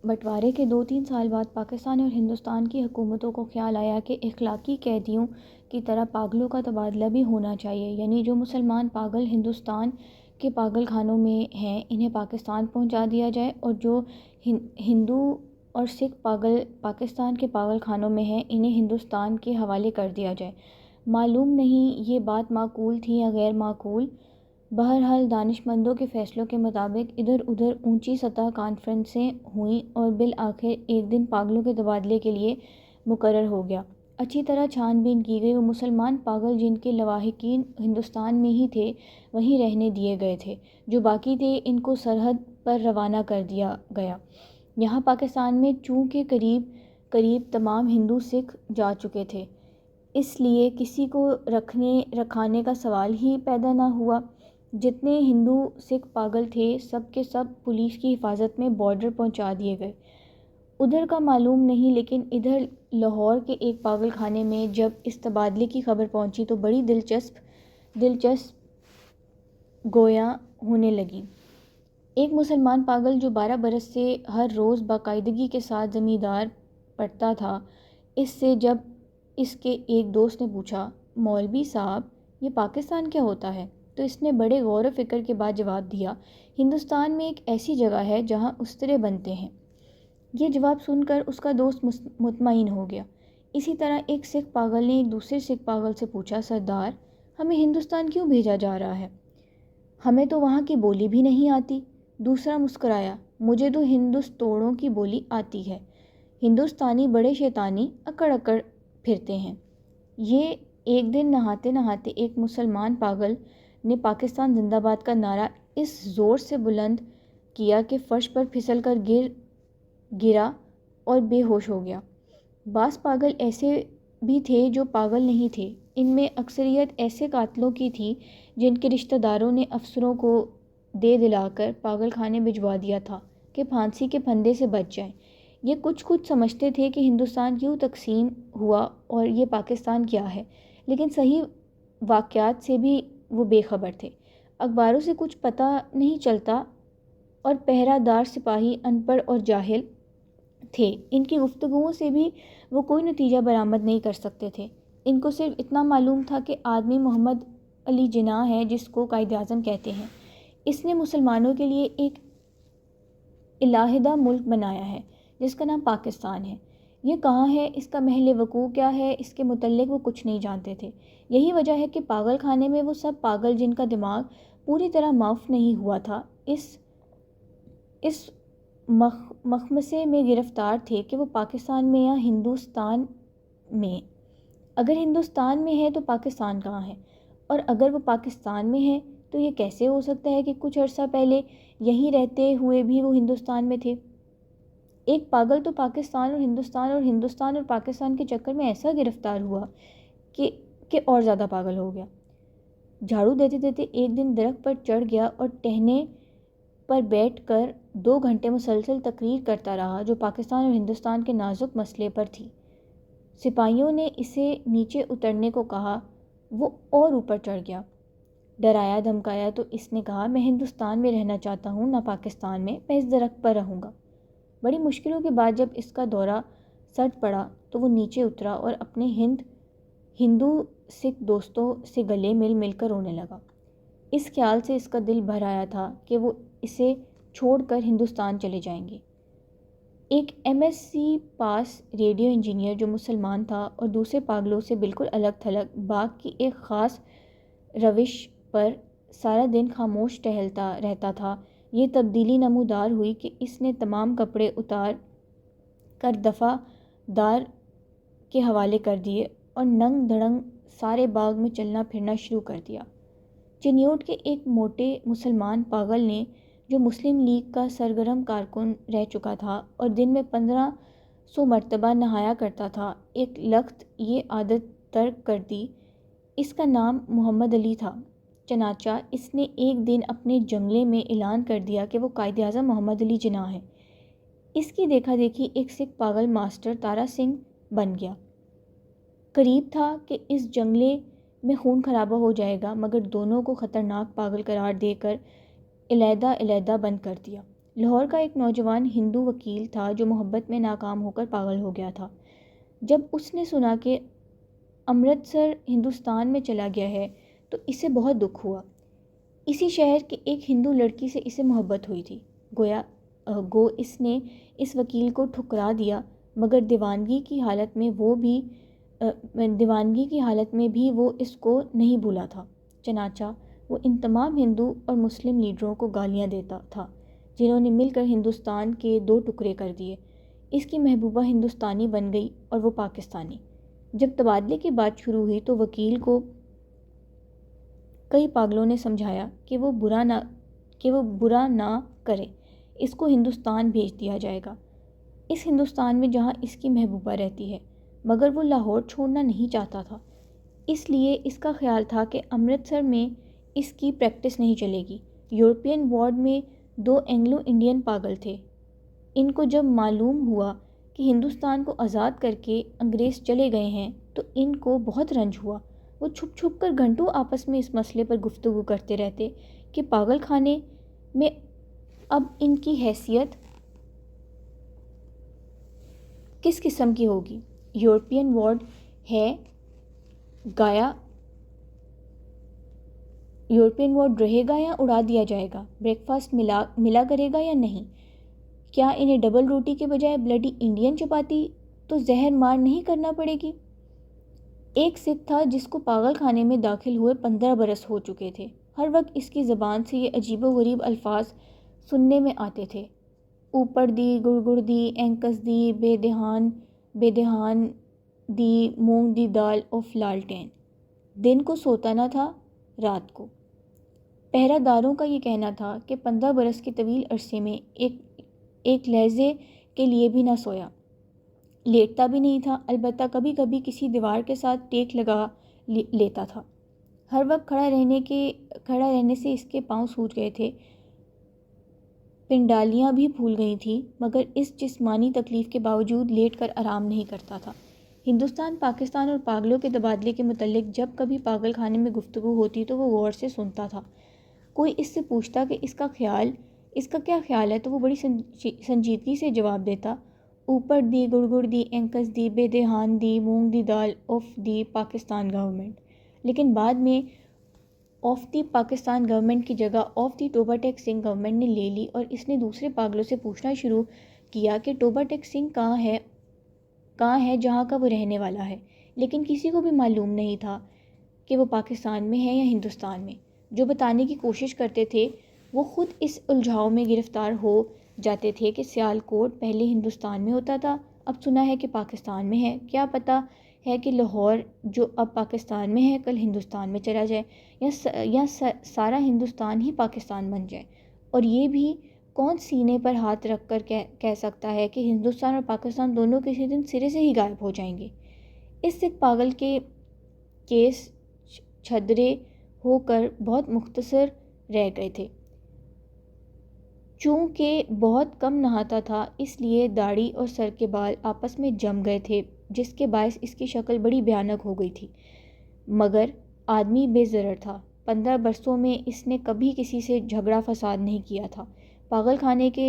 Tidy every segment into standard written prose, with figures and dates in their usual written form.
بٹوارے کے 2-3 سال بعد پاکستان اور ہندوستان کی حکومتوں کو خیال آیا کہ اخلاقی قیدیوں کی طرح پاگلوں کا تبادلہ بھی ہونا چاہیے، یعنی جو مسلمان پاگل ہندوستان کے پاگل خانوں میں ہیں انہیں پاکستان پہنچا دیا جائے، اور جو ہندو اور سکھ پاگل پاکستان کے پاگل خانوں میں ہیں انہیں ہندوستان کے حوالے کر دیا جائے۔ معلوم نہیں یہ بات معقول تھی یا غیر معقول، بہرحال دانش مندوں کے فیصلوں کے مطابق ادھر ادھر اونچی سطح کانفرنسیں ہوئیں اور بالآخر ایک دن پاگلوں کے تبادلے کے لیے مقرر ہو گیا۔ اچھی طرح چھان بین کی گئی، وہ مسلمان پاگل جن کے لواحقین ہندوستان میں ہی تھے وہیں رہنے دیے گئے تھے، جو باقی تھے ان کو سرحد پر روانہ کر دیا گیا۔ یہاں پاکستان میں چونکہ قریب تمام ہندو سکھ جا چکے تھے، اس لیے کسی کو رکھانے کا سوال ہی پیدا نہ ہوا۔ جتنے ہندو سکھ پاگل تھے سب کے سب پولیس کی حفاظت میں بارڈر پہنچا دیے گئے۔ ادھر کا معلوم نہیں، لیکن ادھر لاہور کے ایک پاگل خانے میں جب اس تبادلے کی خبر پہنچی تو بڑی دلچسپ گویاں ہونے لگی۔ ایک مسلمان پاگل جو 12 برس سے ہر روز باقاعدگی کے ساتھ زمیندار پڑھتا تھا، اس سے جب اس کے ایک دوست نے پوچھا، مولوی صاحب یہ پاکستان کیا ہوتا ہے؟ تو اس نے بڑے غور و فکر کے بعد جواب دیا، ہندوستان میں ایک ایسی جگہ ہے جہاں استرے بنتے ہیں۔ یہ جواب سن کر اس کا دوست مطمئن ہو گیا۔ اسی طرح ایک سکھ پاگل نے ایک دوسرے سکھ پاگل سے پوچھا، سردار ہمیں ہندوستان کیوں بھیجا جا رہا ہے؟ ہمیں تو وہاں کی بولی بھی نہیں آتی۔ دوسرا مسکرایا، مجھے تو ہندوستوڑوں کی بولی آتی ہے۔ ہندوستانی بڑے شیطانی اکڑ پھرتے ہیں۔ یہ ایک دن نہاتے نہاتے ایک مسلمان پاگل نے پاکستان زندہ باد کا نعرہ اس زور سے بلند کیا کہ فرش پر پھسل کر گرا اور بے ہوش ہو گیا۔ بعض پاگل ایسے بھی تھے جو پاگل نہیں تھے، ان میں اکثریت ایسے قاتلوں کی تھی جن کے رشتہ داروں نے افسروں کو دلا کر پاگل خانے بھجوا دیا تھا کہ پھانسی کے پھندے سے بچ جائیں۔ یہ کچھ سمجھتے تھے کہ ہندوستان کیوں تقسیم ہوا اور یہ پاکستان کیا ہے، لیکن صحیح واقعات سے بھی وہ بے خبر تھے۔ اخباروں سے کچھ پتہ نہیں چلتا اور پہرہ دار سپاہی ان پڑھ اور جاہل تھے، ان کی گفتگوؤں سے بھی وہ کوئی نتیجہ برآمد نہیں کر سکتے تھے۔ ان کو صرف اتنا معلوم تھا کہ آدمی محمد علی جناح ہے جس کو قائد اعظم کہتے ہیں، اس نے مسلمانوں کے لیے ایک علیحدہ ملک بنایا ہے جس کا نام پاکستان ہے۔ یہ کہاں ہے، اس کا محل وقوع کیا ہے، اس کے متعلق وہ کچھ نہیں جانتے تھے۔ یہی وجہ ہے کہ پاگل خانے میں وہ سب پاگل جن کا دماغ پوری طرح معاف نہیں ہوا تھا اس مخمصے میں گرفتار تھے کہ وہ پاکستان میں یا ہندوستان میں۔ اگر ہندوستان میں ہے تو پاکستان کہاں ہے، اور اگر وہ پاکستان میں ہے تو یہ کیسے ہو سکتا ہے کہ کچھ عرصہ پہلے یہیں رہتے ہوئے بھی وہ ہندوستان میں تھے؟ ایک پاگل تو پاکستان اور ہندوستان اور پاکستان کے چکر میں ایسا گرفتار ہوا کہ اور زیادہ پاگل ہو گیا۔ جھاڑو دیتے دیتے ایک دن درخت پر چڑھ گیا اور ٹہنے پر بیٹھ کر 2 گھنٹے مسلسل تقریر کرتا رہا جو پاکستان اور ہندوستان کے نازک مسئلے پر تھی۔ سپاہیوں نے اسے نیچے اترنے کو کہا، وہ اور اوپر چڑھ گیا۔ ڈرایا دھمکایا تو اس نے کہا، میں ہندوستان میں رہنا چاہتا ہوں نہ پاکستان میں اس درخت پر رہوں گا۔ بڑی مشکلوں کے بعد جب اس کا دورہ سرد پڑا تو وہ نیچے اترا اور اپنے ہندو سکھ دوستوں سے گلے مل کر رونے لگا۔ اس خیال سے اس کا دل بھر آیا تھا کہ وہ اسے چھوڑ کر ہندوستان چلے جائیں گے۔ ایک MSc پاس ریڈیو انجینئر جو مسلمان تھا اور دوسرے پاگلوں سے بالکل الگ تھلگ باغ کی ایک خاص روش پر سارا دن خاموش ٹہلتا رہتا تھا، یہ تبدیلی نمودار ہوئی کہ اس نے تمام کپڑے اتار کر دفعہ دار کے حوالے کر دیے اور ننگ دھڑنگ سارے باغ میں چلنا پھرنا شروع کر دیا۔ چنیوٹ کے ایک موٹے مسلمان پاگل نے، جو مسلم لیگ کا سرگرم کارکن رہ چکا تھا اور دن میں 1500 مرتبہ نہایا کرتا تھا، ایک لخت یہ عادت ترک کر دی۔ اس کا نام محمد علی تھا۔ چنانچہ اس نے ایک دن اپنے جنگلے میں اعلان کر دیا کہ وہ قائد اعظم محمد علی جناح ہے۔ اس کی دیکھا دیکھی ایک سکھ پاگل ماسٹر تارا سنگھ بن گیا۔ قریب تھا کہ اس جنگلے میں خون خرابہ ہو جائے گا، مگر دونوں کو خطرناک پاگل قرار دے کر علیحدہ بند کر دیا۔ لاہور کا ایک نوجوان ہندو وکیل تھا جو محبت میں ناکام ہو کر پاگل ہو گیا تھا۔ جب اس نے سنا کہ امرتسر ہندوستان میں چلا گیا ہے تو اسے بہت دکھ ہوا۔ اسی شہر کے ایک ہندو لڑکی سے اسے محبت ہوئی تھی۔ گو اس نے اس وکیل کو ٹھکرا دیا، مگر دیوانگی کی حالت میں بھی وہ اس کو نہیں بھولا تھا۔ چنانچہ وہ ان تمام ہندو اور مسلم لیڈروں کو گالیاں دیتا تھا جنہوں نے مل کر ہندوستان کے 2 ٹکڑے کر دیے۔ اس کی محبوبہ ہندوستانی بن گئی اور وہ پاکستانی۔ جب تبادلے کی بات شروع ہوئی تو وکیل کو کئی پاگلوں نے سمجھایا کہ وہ برا نہ کرے، اس کو ہندوستان بھیج دیا جائے گا، اس ہندوستان میں جہاں اس کی محبوبہ رہتی ہے۔ مگر وہ لاہور چھوڑنا نہیں چاہتا تھا، اس لیے اس کا خیال تھا کہ امرتسر میں اس کی پریکٹس نہیں چلے گی۔ یورپین وارڈ میں 2 اینگلو انڈین پاگل تھے۔ ان کو جب معلوم ہوا کہ ہندوستان کو آزاد کر کے انگریز چلے گئے ہیں تو ان کو بہت رنج ہوا۔ وہ چھپ چھپ کر گھنٹوں آپس میں اس مسئلے پر گفتگو کرتے رہتے کہ پاگل خانے میں اب ان کی حیثیت کس قسم کی ہوگی۔ یورپین وارڈ رہے گا یا اڑا دیا جائے گا، بریک فاسٹ ملا کرے گا یا نہیں، کیا انہیں ڈبل روٹی کے بجائے بلڈی انڈین چپاتی تو زہر مار نہیں کرنا پڑے گی۔ ایک سکھ تھا جس کو پاگل خانے میں داخل ہوئے 15 برس ہو چکے تھے۔ ہر وقت اس کی زبان سے یہ عجیب و غریب الفاظ سننے میں آتے تھے: اوپر دی، گڑگڑ دی، اینکس دی، بے دہان دی، مونگ دی دال آف لالٹین۔ دن کو سوتا نہ تھا، رات کو۔ پہرہ داروں کا یہ کہنا تھا کہ 15 برس کے طویل عرصے میں ایک لہجے کے لیے بھی نہ سویا، لیٹتا بھی نہیں تھا، البتہ کبھی کبھی کسی دیوار کے ساتھ ٹیک لگا لیتا تھا۔ ہر وقت کھڑا رہنے سے اس کے پاؤں سوج گئے تھے، پنڈالیاں بھی پھول گئی تھیں، مگر اس جسمانی تکلیف کے باوجود لیٹ کر آرام نہیں کرتا تھا۔ ہندوستان، پاکستان اور پاگلوں کے تبادلے کے متعلق جب کبھی پاگل خانے میں گفتگو ہوتی تو وہ غور سے سنتا تھا۔ کوئی اس سے پوچھتا کہ اس کا کیا خیال ہے تو وہ بڑی سنجیدگی سے جواب دیتا: اوپر دی، گڑگڑ دی، اینکس دی، بے دہان دی، مونگ دی دال آف دی پاکستان گورنمنٹ۔ لیکن بعد میں آف دی پاکستان گورنمنٹ کی جگہ of the Toba take Singh government نے لے لی اور اس نے دوسرے پاگلوں سے پوچھنا شروع کیا کہ ٹوبہ ٹیک سنگھ کہاں ہے جہاں کا وہ رہنے والا ہے۔ لیکن کسی کو بھی معلوم نہیں تھا کہ وہ پاکستان میں ہے یا ہندوستان میں۔ جو بتانے کی کوشش کرتے تھے وہ خود اس الجھاؤ میں گرفتار ہو جاتے تھے کہ سیال کوٹ پہلے ہندوستان میں ہوتا تھا، اب سنا ہے کہ پاکستان میں ہے۔ کیا پتہ ہے کہ لاہور جو اب پاکستان میں ہے کل ہندوستان میں چلا جائے، یا سارا ہندوستان ہی پاکستان بن جائے۔ اور یہ بھی کون سینے پر ہاتھ رکھ کر کہہ سکتا ہے کہ ہندوستان اور پاکستان دونوں کسی دن سرے سے ہی غائب ہو جائیں گے۔ اس سکھ پاگل کے کیس چھدرے ہو کر بہت مختصر رہ گئے تھے۔ چونکہ بہت کم نہاتا تھا اس لیے داڑھی اور سر کے بال آپس میں جم گئے تھے، جس کے باعث اس کی شکل بڑی بھیانک ہو گئی تھی، مگر آدمی بے ضرر تھا۔ 15 برسوں میں اس نے کبھی کسی سے جھگڑا فساد نہیں کیا تھا۔ پاگل خانے کے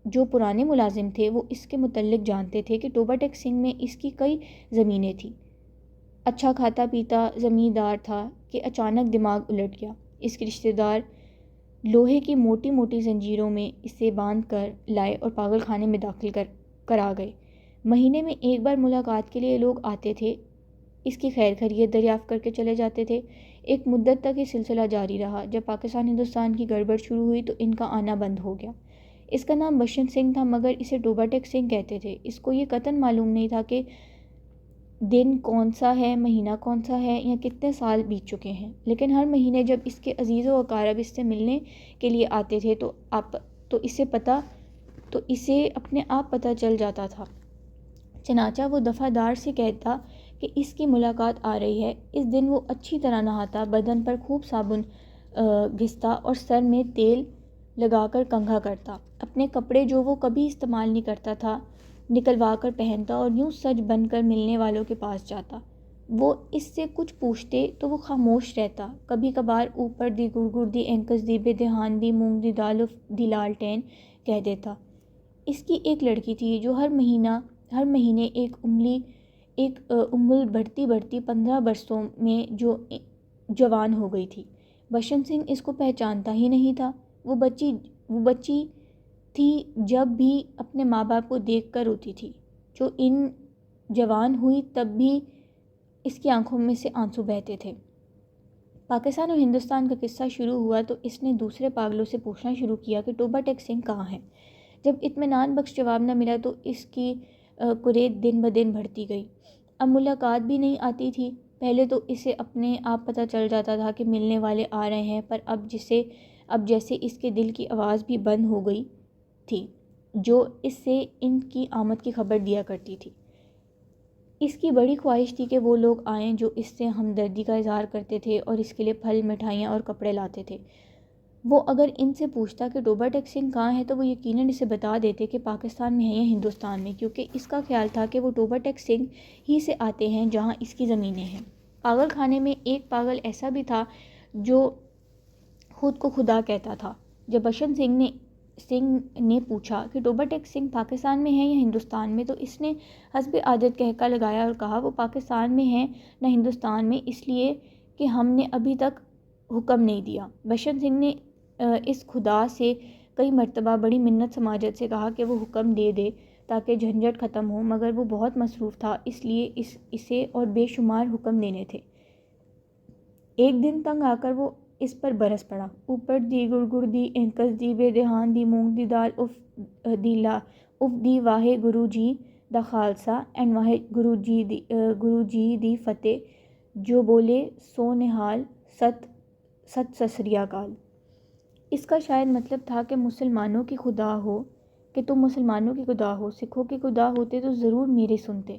جو پرانے ملازم تھے وہ اس کے متعلق جانتے تھے کہ ٹوبہ ٹیک سنگھ میں اس کی کئی زمینیں تھیں۔ اچھا کھاتا پیتا زمیندار تھا کہ اچانک دماغ الٹ گیا۔ اس کے رشتہ دار لوہے کی موٹی موٹی زنجیروں میں اسے باندھ کر لائے اور پاگل خانے میں داخل کرا گئے۔ مہینے میں ایک بار ملاقات کے لیے لوگ آتے تھے، اس کی خیر خیریت دریافت کر کے چلے جاتے تھے۔ ایک مدت تک یہ سلسلہ جاری رہا۔ جب پاکستان ہندوستان کی گڑبڑ شروع ہوئی تو ان کا آنا بند ہو گیا۔ اس کا نام بشنت سنگھ تھا مگر اسے ٹوبہ ٹیک سنگھ کہتے تھے۔ اس کو یہ قطعاً معلوم نہیں تھا کہ دن کون سا ہے، مہینہ کون سا ہے، یا کتنے سال بیت چکے ہیں۔ لیکن ہر مہینے جب اس کے عزیز و اقارب اس سے ملنے کے لیے آتے تھے تو اسے اپنے آپ پتہ چل جاتا تھا۔ چنانچہ وہ دفعہ سے کہتا کہ اس کی ملاقات آ رہی ہے۔ اس دن وہ اچھی طرح نہاتا، بدن پر خوب صابن گھستا اور سر میں تیل لگا کر کنگھا کرتا۔ اپنے کپڑے جو وہ کبھی استعمال نہیں کرتا تھا نکلوا کر پہنتا اور یوں سج بن کر ملنے والوں کے پاس جاتا۔ وہ اس سے کچھ پوچھتے تو وہ خاموش رہتا، کبھی کبھار اوپر دی گڑگڑ دی اینکس دی بے دہان دی مونگ دی دال اف دی لالٹین کہہ دیتا۔ اس کی ایک لڑکی تھی جو ہر مہینے ایک انگل بڑھتی بڑھتی 15 برسوں میں جو جوان ہو گئی تھی۔ بشنت سنگھ اس کو پہچانتا ہی نہیں تھا۔ وہ بچی تھی جب بھی اپنے ماں باپ کو دیکھ کر روتی تھی، جو ان جوان ہوئی تب بھی اس کی آنکھوں میں سے آنسو بہتے تھے۔ پاکستان اور ہندوستان کا قصہ شروع ہوا تو اس نے دوسرے پاگلوں سے پوچھنا شروع کیا کہ ٹوبہ ٹیک سنگھ کہاں ہے۔ جب اطمینان بخش جواب نہ ملا تو اس کی کریت دن بدن بڑھتی گئی۔ اب ملاقات بھی نہیں آتی تھی۔ پہلے تو اسے اپنے آپ پتہ چل جاتا تھا کہ ملنے والے آ رہے ہیں، پر اب جیسے اس کے دل کی آواز بھی بند ہو گئی تھی جو اس سے ان کی آمد کی خبر دیا کرتی تھی۔ اس کی بڑی خواہش تھی کہ وہ لوگ آئیں جو اس سے ہمدردی کا اظہار کرتے تھے اور اس کے لیے پھل، مٹھائیاں اور کپڑے لاتے تھے۔ وہ اگر ان سے پوچھتا کہ ٹوبہ ٹیک سنگھ کہاں ہے تو وہ یقیناً اسے بتا دیتے کہ پاکستان میں ہے یا ہندوستان میں، کیونکہ اس کا خیال تھا کہ وہ ٹوبہ ٹیک سنگھ ہی سے آتے ہیں جہاں اس کی زمینیں ہیں۔ پاگل خانے میں ایک پاگل ایسا بھی تھا جو خود کو خدا کہتا تھا۔ جب بشنت سنگھ نے پوچھا کہ ٹوبہ ٹیک سنگھ پاکستان میں ہے یا ہندوستان میں، تو اس نے حسب عادت کہکا لگایا اور کہا وہ پاکستان میں ہے نہ ہندوستان میں، اس لیے کہ ہم نے ابھی تک حکم نہیں دیا۔ بشنت سنگھ نے اس خدا سے کئی مرتبہ بڑی منت سماجت سے کہا کہ وہ حکم دے دے تاکہ جھنجھٹ ختم ہو، مگر وہ بہت مصروف تھا، اس لیے اسے اور بے شمار حکم دینے تھے۔ ایک دن تنگ آ کر وہ اس پر برس پڑا۔ اوپر دی گڑگڑ دی اینکس دی بے دہان دی مونگ دی دال of the واہے grow G the Khalsa and واہے گرو جی دی فتح، جو بولے سو نہال ست سسری اکال۔ اس کا شاید مطلب تھا کہ مسلمانوں کی خدا ہو، کہ تم مسلمانوں کی خدا ہو، سکھوں کی خدا ہوتے تو ضرور میری سنتے۔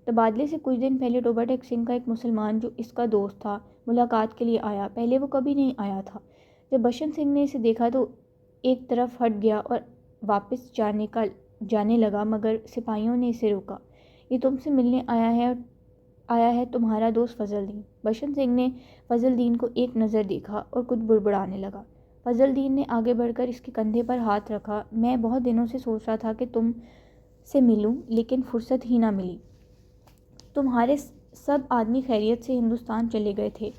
تبادلے سے کچھ دن پہلے ٹوبہ ٹیک سنگھ کا ایک مسلمان جو اس کا دوست تھا ملاقات کے لیے آیا۔ پہلے وہ کبھی نہیں آیا تھا۔ جب بشنت سنگھ نے اسے دیکھا تو ایک طرف ہٹ گیا اور واپس جانے لگا، مگر سپاہیوں نے اسے روکا۔ یہ تم سے ملنے آیا ہے تمہارا دوست فضل دین۔ بشنت سنگھ نے فضل دین کو ایک نظر دیکھا اور کچھ بڑبڑانے لگا۔ فضل دین نے آگے بڑھ کر اس کے کندھے پر ہاتھ رکھا۔ میں بہت دنوں سے سوچ رہا تھا کہ تم سے ملوں، لیکن فرصت ہی نہ ملی۔ تمہارے سب آدمی خیریت سے ہندوستان چلے گئے تھے۔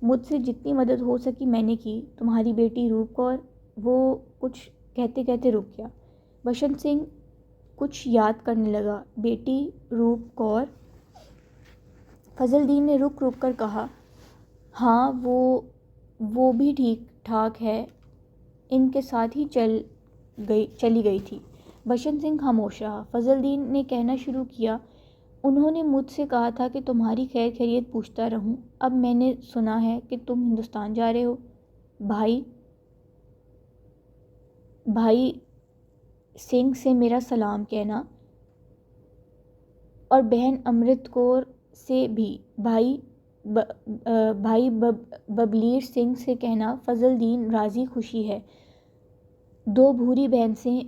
مجھ سے جتنی مدد ہو سکی میں نے کی۔ تمہاری بیٹی روپ کور، وہ کچھ کہتے کہتے رک گیا۔ بشنت سنگھ کچھ یاد کرنے لگا۔ بیٹی روپ کور؟ فضل دین نے رک کر کہا، ہاں وہ بھی ٹھیک ٹھاک ہے، ان کے ساتھ ہی چلی گئی تھی۔ بشنت سنگھ خاموش رہا۔ فضل دین نے کہنا شروع کیا، انہوں نے مجھ سے کہا تھا کہ تمہاری خیر خیریت پوچھتا رہوں۔ اب میں نے سنا ہے کہ تم ہندوستان جا رہے ہو۔ بھائی سنگھ سے میرا سلام کہنا، اور بہن امرت کور سے بھی۔ بھائی ببلیر سنگھ سے کہنا فضل دین راضی خوشی ہے۔ 2 بھوری بھینسیں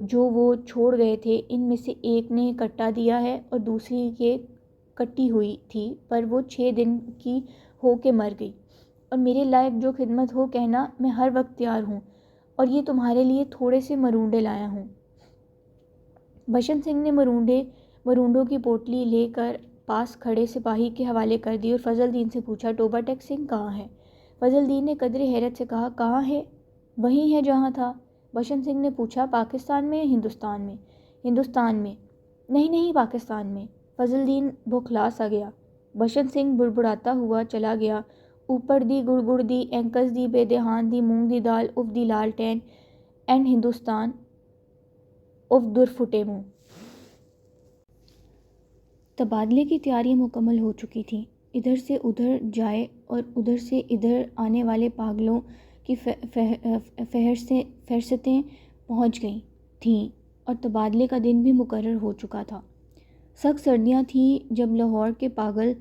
جو وہ چھوڑ گئے تھے، ان میں سے ایک نے کٹا دیا ہے اور دوسری کے کٹی ہوئی تھی، پر وہ 6 دن کی ہو کے مر گئی۔ اور میرے لائق جو خدمت ہو کہنا، میں ہر وقت تیار ہوں، اور یہ تمہارے لیے تھوڑے سے مرونڈے لایا ہوں۔ بشنت سنگھ نے مرونڈوں کی پوٹلی لے کر پاس کھڑے سپاہی کے حوالے کر دی اور فضل دین سے پوچھا، ٹوبہ ٹیک سنگھ کہاں ہے؟ فضل دین نے قدرے حیرت سے کہا، کہاں ہے؟ وہیں ہے جہاں تھا۔ بشنت سنگھ نے پوچھا، پاکستان میں یا ہندوستان میں؟ ہندوستان میں۔ نہیں پاکستان میں۔ فضل دین بوکھلا سا گیا۔ بشنت سنگھ بڑبڑاتا ہوا چلا گیا، اوپر دی گڑگڑ دی اینکس دی بے دہان دی مونگ دی دال اف دی لالٹین اینڈ ہندوستان اف در پھٹے منہ۔ تبادلے کی تیاریاں مکمل ہو چکی تھیں۔ ادھر سے ادھر جائے اور ادھر سے ادھر آنے والے پاگلوں کی فہرستیں پہنچ گئی تھیں اور تبادلے کا دن بھی مقرر ہو چکا تھا۔ سخت سردیاں تھیں جب لاہور کے پاگل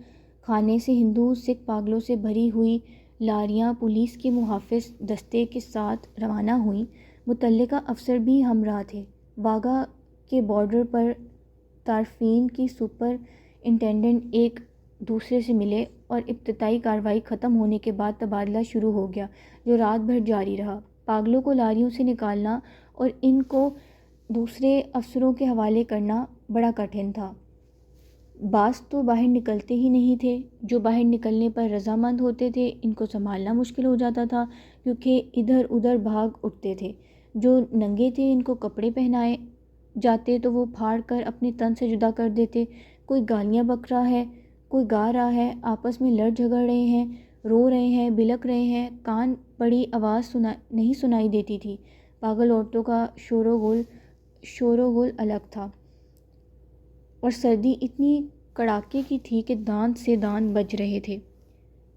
خانے سے ہندو سکھ پاگلوں سے بھری ہوئی لاریاں پولیس کے محافظ دستے کے ساتھ روانہ ہوئیں۔ متعلقہ افسر بھی ہمراہ تھے۔ واگا کے بارڈر پر طارفین کی سپر انٹینڈنٹ ایک دوسرے سے ملے اور ابتدائی کارروائی ختم ہونے کے بعد تبادلہ شروع ہو گیا جو رات بھر جاری رہا۔ پاگلوں کو لاریوں سے نکالنا اور ان کو دوسرے افسروں کے حوالے کرنا بڑا کٹھن تھا۔ بعض تو باہر نکلتے ہی نہیں تھے، جو باہر نکلنے پر رضامند ہوتے تھے ان کو سنبھالنا مشکل ہو جاتا تھا کیونکہ ادھر ادھر بھاگ اٹھتے تھے۔ جو ننگے تھے ان کو کپڑے پہنائے جاتے تو وہ پھاڑ کر اپنے تن سے جدا کر دیتے۔ کوئی گالیاں بک رہا ہے، کوئی گا رہا ہے، آپس میں لڑ جھگڑ رہے ہیں، رو رہے ہیں، بلک رہے ہیں، کان پڑی آواز نہیں سنائی دیتی تھی۔ پاگل عورتوں کا شور و غل الگ تھا، اور سردی اتنی کڑاکے کی تھی کہ دانت سے دانت بج رہے تھے۔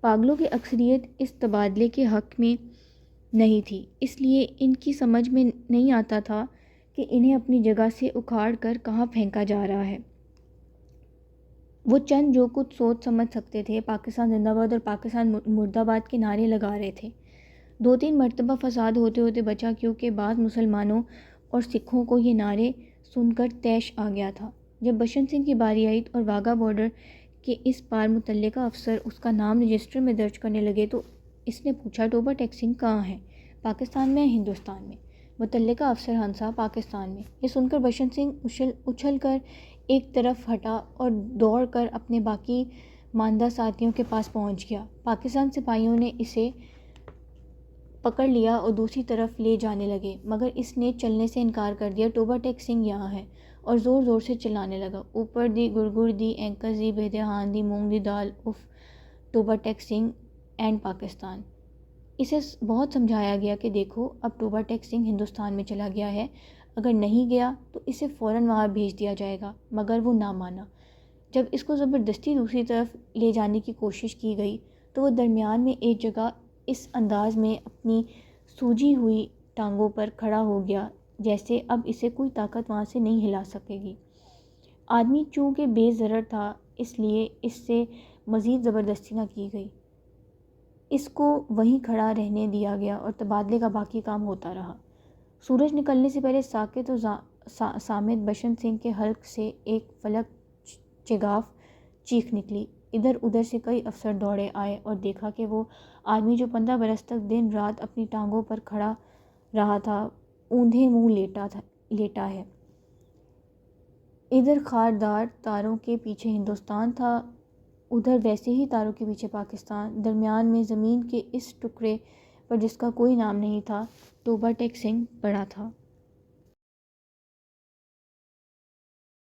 پاگلوں کی اکثریت اس تبادلے کے حق میں نہیں تھی، اس لیے ان کی سمجھ میں نہیں آتا تھا کہ انہیں اپنی جگہ سے اکھاڑ کر کہاں پھینکا جا رہا ہے۔ وہ چند جو کچھ سوچ سمجھ سکتے تھے پاکستان زندہ باد اور پاکستان مرد آباد کے نعرے لگا رہے تھے۔ 2-3 مرتبہ فساد ہوتے ہوتے بچا کیونکہ بعض مسلمانوں اور سکھوں کو یہ نعرے سن کر طیش آ گیا تھا۔ جب بشنت سنگھ کی باری آئی اور واگا بارڈر کے اس پار متعلقہ افسر اس کا نام رجسٹر میں درج کرنے لگے تو اس نے پوچھا ٹوبہ ٹیک سنگھ کہاں ہے؟ پاکستان میں یا ہندوستان میں؟ متعلقہ افسر ہنسا، پاکستان میں۔ یہ سن کر بشنت سنگھ اچھل کر ایک طرف ہٹا اور دوڑ کر اپنے باقی ماندہ ساتھیوں کے پاس پہنچ گیا۔ پاکستان سپاہیوں نے اسے پکڑ لیا اور دوسری طرف لے جانے لگے، مگر اس نے چلنے سے انکار کر دیا۔ ٹوبہ ٹیک سنگھ یہاں ہے، اور زور زور سے چلانے لگا، اوپر دی گڑگڑ دی اینکس دی بھیدیہان دی مونگ دی دال if Toba take Singh and Pakistan. اسے بہت سمجھایا گیا کہ دیکھو اب ٹوبہ ٹیک سنگھ ہندوستان میں چلا گیا ہے، اگر نہیں گیا تو اسے فوراً وہاں بھیج دیا جائے گا، مگر وہ نہ مانا۔ جب اس کو زبردستی دوسری طرف لے جانے کی کوشش کی گئی تو وہ درمیان میں ایک جگہ اس انداز میں اپنی سوجی ہوئی ٹانگوں پر کھڑا ہو گیا جیسے اب اسے کوئی طاقت وہاں سے نہیں ہلا سکے گی۔ آدمی چونکہ بے ضرر تھا اس لیے اس سے مزید زبردستی نہ کی گئی، اس کو وہیں کھڑا رہنے دیا گیا اور تبادلے کا باقی کام ہوتا رہا۔ سورج نکلنے سے پہلے ساکت و صامت بشنت سنگھ کے حلق سے ایک فلک چگاف چیخ نکلی۔ ادھر ادھر سے کئی افسر دوڑے آئے اور دیکھا کہ وہ آدمی جو 15 برس تک دن رات اپنی ٹانگوں پر کھڑا رہا تھا اوندھے منہ لیٹا ہے۔ ادھر خاردار تاروں کے پیچھے ہندوستان تھا، ادھر ویسے ہی تاروں کے پیچھے پاکستان، درمیان میں زمین کے اس ٹکڑے پر جس کا کوئی نام نہیں تھا ٹوبہ ٹیک سنگھ پڑا تھا۔